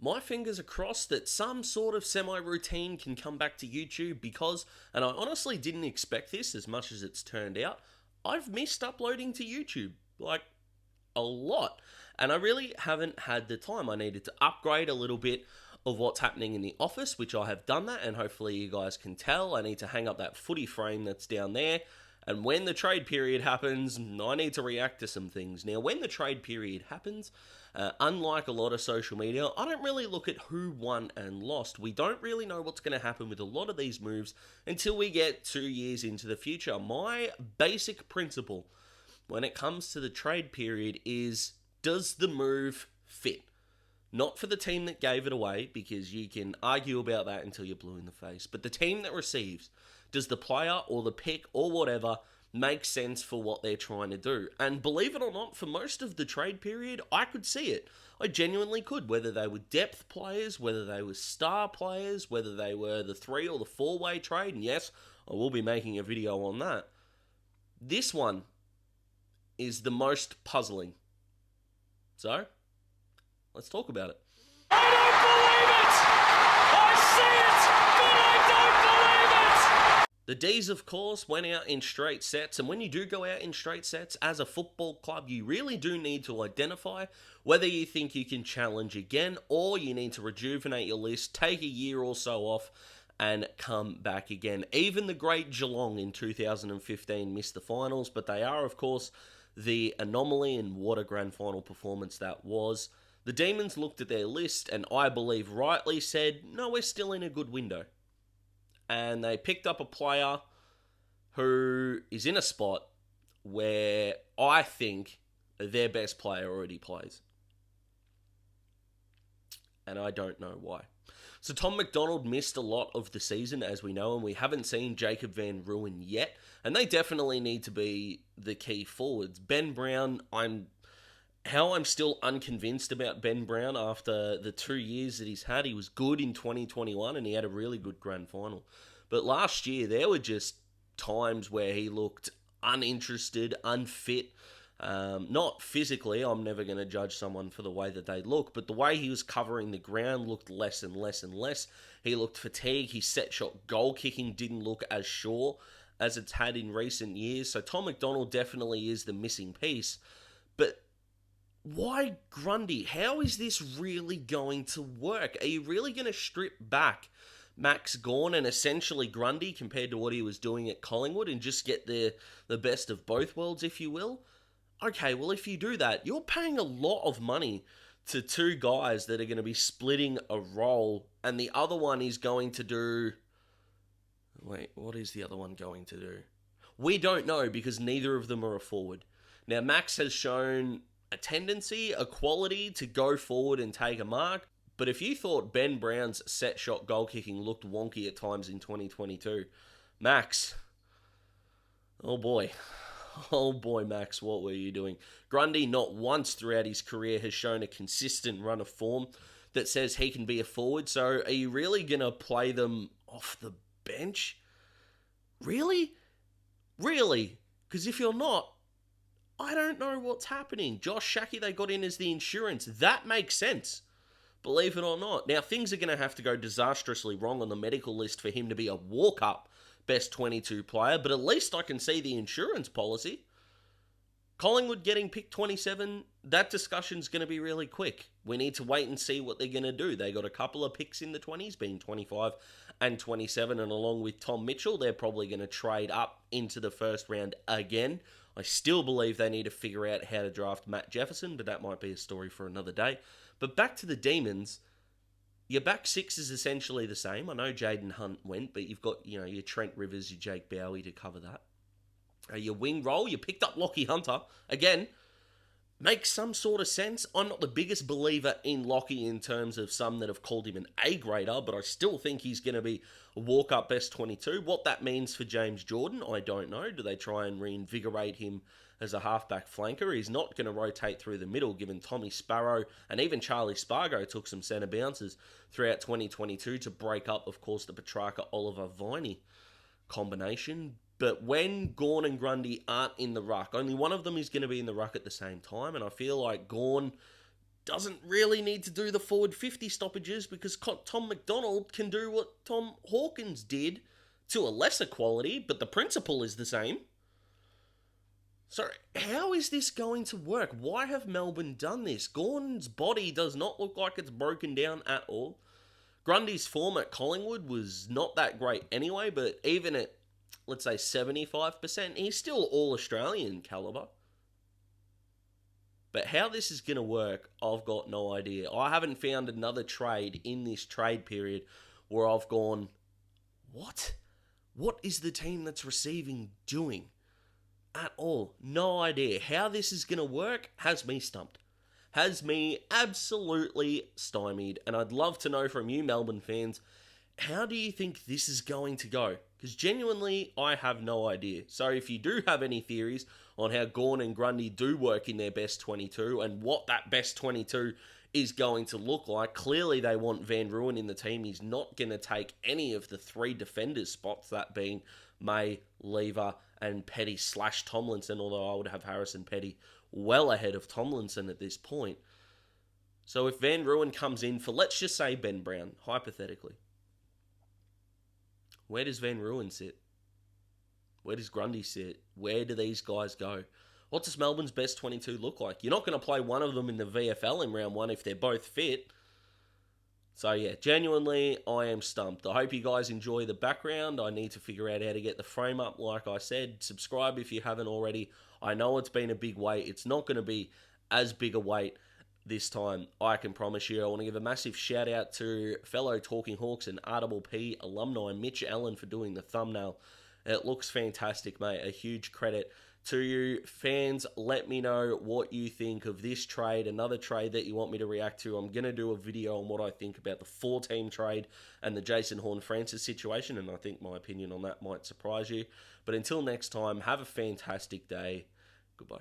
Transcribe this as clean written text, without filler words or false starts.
My fingers are crossed that some sort of semi-routine can come back to YouTube because, and I honestly didn't expect this as much as it's turned out, I've missed uploading to YouTube, like, a lot. And I really haven't had the time. I needed to upgrade a little bit of what's happening in the office, which I have done that, and hopefully you guys can tell. I need to hang up that footy frame that's down there. And when the trade period happens, I need to react to some things. Now, when the trade period happens, unlike a lot of social media, I don't really look at who won and lost. We don't really know what's going to happen with a lot of these moves until we get 2 years into the future. My basic principle when it comes to the trade period is, does the move fit? Not for the team that gave it away, because you can argue about that until you're blue in the face, but the team that receives. Does the player or the pick or whatever make sense for what they're trying to do? And believe it or not, for most of the trade period, I could see it. I genuinely could, whether they were depth players, whether they were star players, whether they were the 3 or the 4-way trade. And yes, I will be making a video on that. This one is the most puzzling. So, let's talk about it. I don't believe it! I see it, but I don't believe it! The D's, of course, went out in straight sets, and when you do go out in straight sets as a football club, you really do need to identify whether you think you can challenge again, or you need to rejuvenate your list, take a year or so off, and come back again. Even the great Geelong in 2015 missed the finals, but they are, of course, the anomaly, and what a grand final performance that was. The Demons looked at their list, and I believe rightly said, no, we're still in a good window. And they picked up a player who is in a spot where I think their best player already plays. And I don't know why. So Tom McDonald missed a lot of the season, as we know, and we haven't seen Jacob Van Ruin yet. And they definitely need to be the key forwards. Ben Brown, I'm still unconvinced about Ben Brown after the 2 years that he's had. He was good in 2021 and he had a really good grand final. But last year, there were just times where he looked uninterested, unfit. Not physically, I'm never going to judge someone for the way that they look, but the way he was covering the ground looked less and less and less. He looked fatigued. His set shot goal kicking didn't look as sure as it's had in recent years. So Tom McDonald definitely is the missing piece. But why Grundy? How is this really going to work? Are you really going to strip back Max Gawn and essentially Grundy compared to what he was doing at Collingwood and just get the best of both worlds, if you will? Okay, well, if you do that, you're paying a lot of money to two guys that are going to be splitting a role, and the other one is going to do... Wait, what is the other one going to do? We don't know, because neither of them are a forward. Now, Max has shown a tendency, a quality to go forward and take a mark, but if you thought Ben Brown's set shot goal kicking looked wonky at times in 2022, Max, oh boy, Max, what were you doing? Grundy, not once throughout his career, has shown a consistent run of form that says he can be a forward. So are you really going to play them off the bench? Really? Because if you're not, I don't know what's happening. Josh Shackey, they got in as the insurance. That makes sense, believe it or not. Now, things are going to have to go disastrously wrong on the medical list for him to be a walk-up best 22 player, but at least I can see the insurance policy. Collingwood getting picked 27, that discussion's going to be really quick. We need to wait and see what they're going to do. They got a couple of picks in the 20s, being 25 and 27, and along with Tom Mitchell, they're probably going to trade up into the first round again. I still believe they need to figure out how to draft Matt Jefferson, but that might be a story for another day. But back to the Demons, your back six is essentially the same. I know Jaden Hunt went, but you've got your Trent Rivers, your Jake Bowie to cover that. Your wing role, you picked up Lockie Hunter. Again, makes some sort of sense. I'm not the biggest believer in Lockie in terms of some that have called him an A-grader, but I still think he's going to be a walk-up best 22. What that means for James Jordan, I don't know. Do they try and reinvigorate him as a halfback flanker? He's not going to rotate through the middle, given Tommy Sparrow and even Charlie Spargo took some centre bounces throughout 2022 to break up, of course, the Petrarca-Oliver Viney combination. But when Gawn and Grundy aren't in the ruck, only one of them is going to be in the ruck at the same time, and I feel like Gawn doesn't really need to do the forward 50 stoppages because Tom McDonald can do what Tom Hawkins did to a lesser quality, but the principle is the same. So how is this going to work? Why have Melbourne done this? Gordon's body does not look like it's broken down at all. Grundy's form at Collingwood was not that great anyway, but even at, let's say, 75%, he's still all-Australian calibre. But how this is going to work, I've got no idea. I haven't found another trade in this trade period where I've gone, what? What is the team that's receiving doing? At all. No idea. How this is going to work has me stumped. Has me absolutely stymied. And I'd love to know from you, Melbourne fans, how do you think this is going to go? Because genuinely, I have no idea. So if you do have any theories on how Gawn and Grundy do work in their best 22 and what that best 22 is going to look like, clearly they want Van Ruin in the team. He's not going to take any of the three defenders spots, that being May, Lever, and Petty / Tomlinson, although I would have Harrison Petty well ahead of Tomlinson at this point. So if Van Ruin comes in for, let's just say, Ben Brown, hypothetically, where does Van Ruin sit? Where does Grundy sit? Where do these guys go? What does Melbourne's best 22 look like? You're not going to play one of them in the VFL in round one if they're both fit. So yeah, genuinely, I am stumped. I hope you guys enjoy the background. I need to figure out how to get the frame up, like I said. Subscribe if you haven't already. I know it's been a big wait. It's not going to be as big a wait this time, I can promise you. I want to give a massive shout out to fellow Talking Hawks and RPP alumni Mitch Allen for doing the thumbnail. It looks fantastic, mate. A huge credit to you. Fans, let me know what you think of this trade, another trade that you want me to react to. I'm going to do a video on what I think about the 4-team trade and the Jason Horne-Francis situation, and I think my opinion on that might surprise you. But until next time, have a fantastic day. Goodbye.